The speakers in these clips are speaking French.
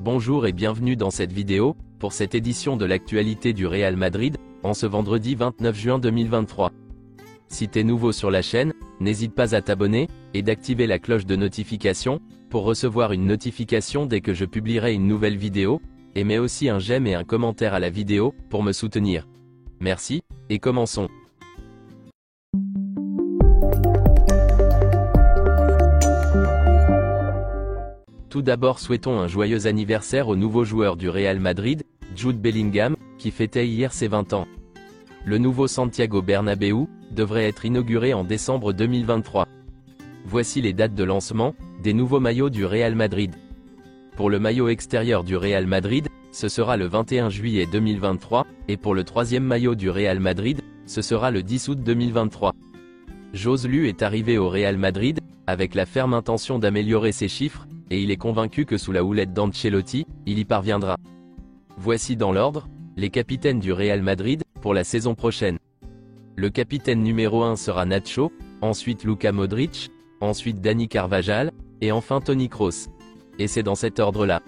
Bonjour et bienvenue dans cette vidéo, pour cette édition de l'actualité du Real Madrid, en ce vendredi 29 juin 2023. Si t'es nouveau sur la chaîne, n'hésite pas à t'abonner, et d'activer la cloche de notification, pour recevoir une notification dès que je publierai une nouvelle vidéo, et mets aussi un j'aime et un commentaire à la vidéo, pour me soutenir. Merci, et commençons. Tout d'abord souhaitons un joyeux anniversaire au nouveau joueur du Real Madrid, Jude Bellingham, qui fêtait hier ses 20 ans. Le nouveau Santiago Bernabéu devrait être inauguré en décembre 2023. Voici les dates de lancement des nouveaux maillots du Real Madrid. Pour le maillot extérieur du Real Madrid, ce sera le 21 juillet 2023, et pour le troisième maillot du Real Madrid, ce sera le 10 août 2023. Joselu est arrivé au Real Madrid, avec la ferme intention d'améliorer ses chiffres, et il est convaincu que sous la houlette d'Ancelotti, il y parviendra. Voici dans l'ordre, les capitaines du Real Madrid, pour la saison prochaine. Le capitaine numéro 1 sera Nacho, ensuite Luka Modric, ensuite Dani Carvajal, et enfin Toni Kroos. Et c'est dans cet ordre-là.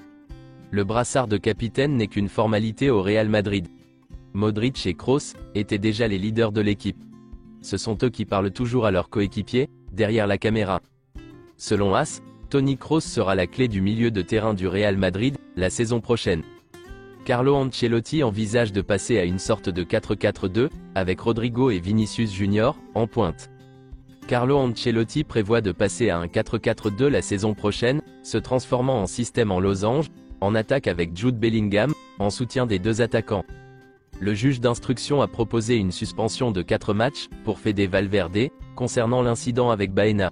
Le brassard de capitaine n'est qu'une formalité au Real Madrid. Modric et Kroos étaient déjà les leaders de l'équipe. Ce sont eux qui parlent toujours à leurs coéquipiers, derrière la caméra. Selon AS, Toni Kroos sera la clé du milieu de terrain du Real Madrid, la saison prochaine. Carlo Ancelotti envisage de passer à une sorte de 4-4-2, avec Rodrigo et Vinicius Junior, en pointe. Carlo Ancelotti prévoit de passer à un 4-4-2 la saison prochaine, se transformant en système en losange, en attaque avec Jude Bellingham, en soutien des deux attaquants. Le juge d'instruction a proposé une suspension de 4 matchs, pour Fede Valverde, concernant l'incident avec Baena.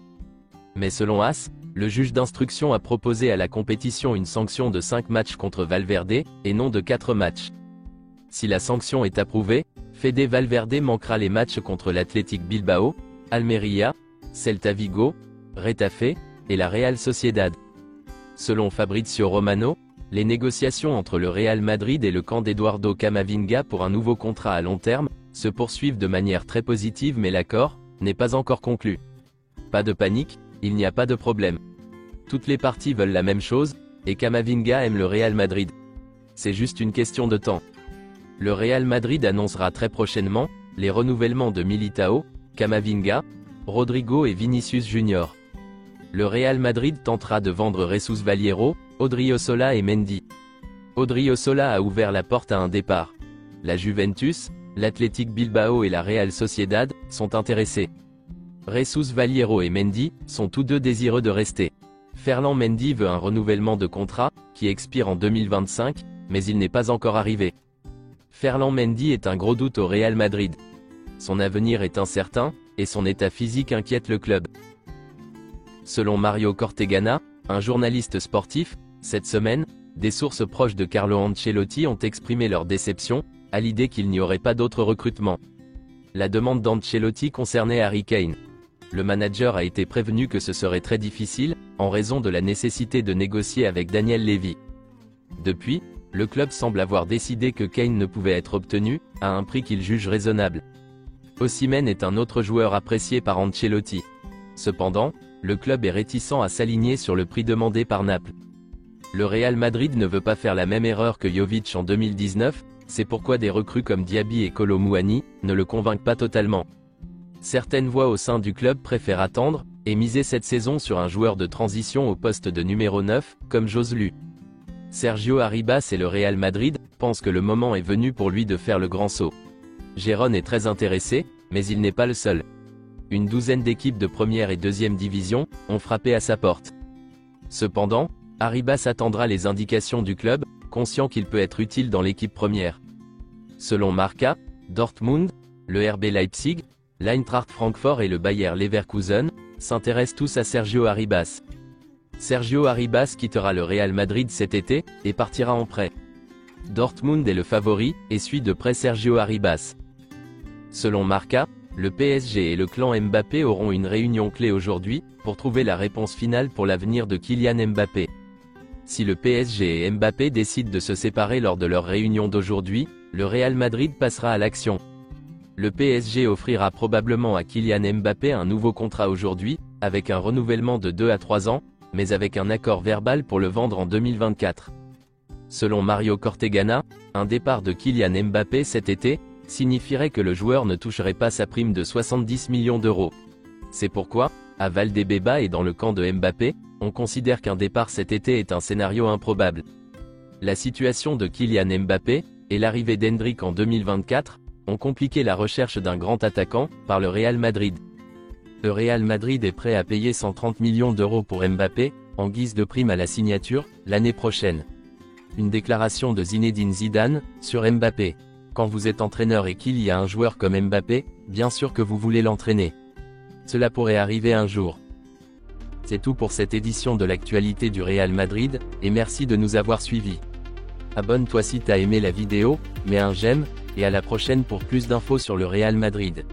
Mais selon AS, le juge d'instruction a proposé à la compétition une sanction de 5 matchs contre Valverde, et non de 4 matchs. Si la sanction est approuvée, Fede Valverde manquera les matchs contre l'Athletic Bilbao, Almeria, Celta Vigo, Retafe, et la Real Sociedad. Selon Fabrizio Romano, les négociations entre le Real Madrid et le camp d'Eduardo Camavinga pour un nouveau contrat à long terme, se poursuivent de manière très positive mais l'accord n'est pas encore conclu. Pas de panique, il n'y a pas de problème. Toutes les parties veulent la même chose, et Camavinga aime le Real Madrid. C'est juste une question de temps. Le Real Madrid annoncera très prochainement les renouvellements de Militao, Camavinga, Rodrigo et Vinicius Junior. Le Real Madrid tentera de vendre Jesus Valiero, Odriozola et Mendy. Odriozola a ouvert la porte à un départ. La Juventus, l'Athletic Bilbao et la Real Sociedad sont intéressés. Jesus Valiero et Mendy sont tous deux désireux de rester. Ferland Mendy veut un renouvellement de contrat, qui expire en 2025, mais il n'est pas encore arrivé. Ferland Mendy est un gros doute au Real Madrid. Son avenir est incertain, et son état physique inquiète le club. Selon Mario Cortegana, un journaliste sportif, cette semaine, des sources proches de Carlo Ancelotti ont exprimé leur déception, à l'idée qu'il n'y aurait pas d'autres recrutements. La demande d'Ancelotti concernait Harry Kane. Le manager a été prévenu que ce serait très difficile, en raison de la nécessité de négocier avec Daniel Levy. Depuis, le club semble avoir décidé que Kane ne pouvait être obtenu, à un prix qu'il juge raisonnable. Osimhen est un autre joueur apprécié par Ancelotti. Cependant, le club est réticent à s'aligner sur le prix demandé par Naples. Le Real Madrid ne veut pas faire la même erreur que Jovic en 2019, c'est pourquoi des recrues comme Diaby et Kolo Muani ne le convainquent pas totalement. Certaines voix au sein du club préfèrent attendre, et miser cette saison sur un joueur de transition au poste de numéro 9, comme Joselu. Sergio Arribas et le Real Madrid pensent que le moment est venu pour lui de faire le grand saut. Gérone est très intéressé, mais il n'est pas le seul. Une douzaine d'équipes de première et deuxième division ont frappé à sa porte. Cependant, Arribas attendra les indications du club, conscient qu'il peut être utile dans l'équipe première. Selon Marca, Dortmund, le RB Leipzig, l'Eintracht Francfort et le Bayer Leverkusen s'intéressent tous à Sergio Arribas. Sergio Arribas quittera le Real Madrid cet été et partira en prêt. Dortmund est le favori et suit de près Sergio Arribas. Selon Marca, le PSG et le clan Mbappé auront une réunion clé aujourd'hui pour trouver la réponse finale pour l'avenir de Kylian Mbappé. Si le PSG et Mbappé décident de se séparer lors de leur réunion d'aujourd'hui, le Real Madrid passera à l'action. Le PSG offrira probablement à Kylian Mbappé un nouveau contrat aujourd'hui, avec un renouvellement de 2 à 3 ans, mais avec un accord verbal pour le vendre en 2024. Selon Mario Cortegana, un départ de Kylian Mbappé cet été signifierait que le joueur ne toucherait pas sa prime de 70 millions d'euros. C'est pourquoi, à Valdebebas et dans le camp de Mbappé, on considère qu'un départ cet été est un scénario improbable. La situation de Kylian Mbappé, et l'arrivée d'Endrick en 2024, ont compliqué la recherche d'un grand attaquant, par le Real Madrid. Le Real Madrid est prêt à payer 130 millions d'euros pour Mbappé, en guise de prime à la signature, l'année prochaine. Une déclaration de Zinedine Zidane, sur Mbappé. Quand vous êtes entraîneur et qu'il y a un joueur comme Mbappé, bien sûr que vous voulez l'entraîner. Cela pourrait arriver un jour. C'est tout pour cette édition de l'actualité du Real Madrid, et merci de nous avoir suivis. Abonne-toi si t'as aimé la vidéo, mets un j'aime, et à la prochaine pour plus d'infos sur le Real Madrid.